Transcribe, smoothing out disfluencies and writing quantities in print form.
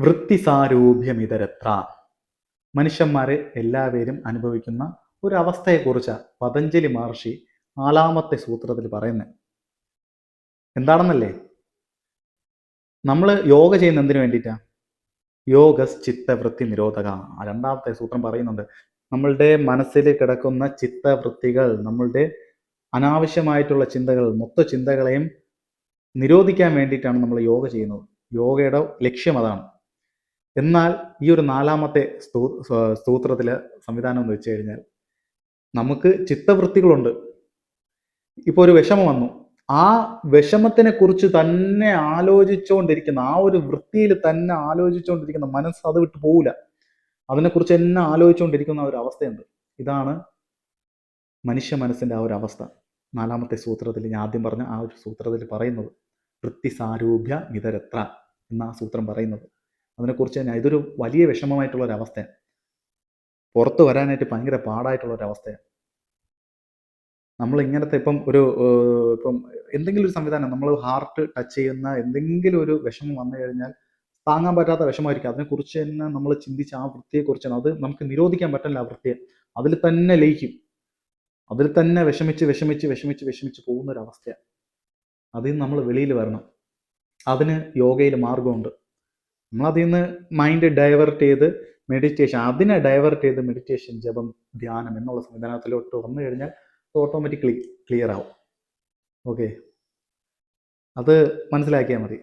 വൃത്തിസാരൂപ്യമിതരത്ര. മനുഷ്യന്മാരെ എല്ലാവരും അനുഭവിക്കുന്ന ഒരു അവസ്ഥയെക്കുറിച്ചാണ് പതഞ്ജലി മഹർഷി 4-ാമത്തെ സൂത്രത്തിൽ പറയുന്നത്. എന്താണെന്നല്ലേ? നമ്മൾ യോഗ ചെയ്യുന്ന എന്തിനു വേണ്ടിയിട്ടാണ്? യോഗസ് ചിത്തവൃത്തി നിരോധക. 2-ാമത്തെ സൂത്രം പറയുന്നുണ്ട്, നമ്മളുടെ മനസ്സിൽ കിടക്കുന്ന ചിത്തവൃത്തികൾ, നമ്മളുടെ അനാവശ്യമായിട്ടുള്ള ചിന്തകൾ, മൊത്ത ചിന്തകളെയും നിരോധിക്കാൻ വേണ്ടിയിട്ടാണ് നമ്മൾ യോഗ ചെയ്യുന്നത്. യോഗയുടെ ലക്ഷ്യം അതാണ്. എന്നാൽ ഈ ഒരു 4-ാമത്തെ സൂത്രത്തിലെ സംവിധാനം എന്ന് വെച്ച് കഴിഞ്ഞാൽ, നമുക്ക് ചിത്തവൃത്തികളുണ്ട്. ഇപ്പോൾ ഒരു വിഷമം വന്നു, ആ വിഷമത്തിനെ കുറിച്ച് തന്നെ ആലോചിച്ചുകൊണ്ടിരിക്കുന്ന, ആ ഒരു വൃത്തിയിൽ തന്നെ ആലോചിച്ചുകൊണ്ടിരിക്കുന്ന മനസ്സ് അത് വിട്ടു പോവില്ല. അതിനെക്കുറിച്ച് തന്നെ ആലോചിച്ചുകൊണ്ടിരിക്കുന്ന ഒരു അവസ്ഥയുണ്ട്. ഇതാണ് മനുഷ്യ മനസ്സിൻ്റെ ആ ഒരു അവസ്ഥ. 4-ാമത്തെ സൂത്രത്തിൽ, ഞാൻ ആദ്യം പറഞ്ഞ ആ ഒരു സൂത്രത്തിൽ പറയുന്നത്, വൃത്തിസാരൂപ്യ മിതരത്ര എന്ന ആ സൂത്രം പറയുന്നത് അതിനെക്കുറിച്ച് തന്നെ. ഇതൊരു വലിയ വിഷമമായിട്ടുള്ള ഒരു അവസ്ഥയാണ്. പുറത്തു വരാനായിട്ട് ഭയങ്കര പാടായിട്ടുള്ള ഒരു അവസ്ഥയാണ്. നമ്മൾ ഇങ്ങനത്തെ ഇപ്പം എന്തെങ്കിലും ഒരു സംവിധാനം, നമ്മൾ ഹാർട്ട് ടച്ച് ചെയ്യുന്ന എന്തെങ്കിലും ഒരു വിഷമം വന്നു കഴിഞ്ഞാൽ താങ്ങാൻ പറ്റാത്ത വിഷമമായിരിക്കും. അതിനെക്കുറിച്ച് തന്നെ നമ്മൾ ചിന്തിച്ച് ആ വൃത്തിയെക്കുറിച്ചാണ്. അത് നമുക്ക് നിരോധിക്കാൻ പറ്റില്ല. ആ വൃത്തിയെ അതിൽ തന്നെ ലയിക്കും. അതിൽ തന്നെ വിഷമിച്ച് പോകുന്ന ഒരു അവസ്ഥയാണ്. അതിൽ നിന്ന് നമ്മൾ വെളിയിൽ വരണം. അതിന് യോഗയിൽ മാർഗമുണ്ട്. നമ്മളതിൽ നിന്ന് മൈൻഡ് ഡൈവേർട്ട് ചെയ്ത് മെഡിറ്റേഷൻ, ജപം, ധ്യാനം എന്നുള്ള സംവിധാനത്തിലോട്ട് വന്നു കഴിഞ്ഞാൽ ഓട്ടോമാറ്റിക്കലി ക്ലിയർ ആവും. ഓക്കെ, അത് മനസ്സിലാക്കിയാൽ മതി.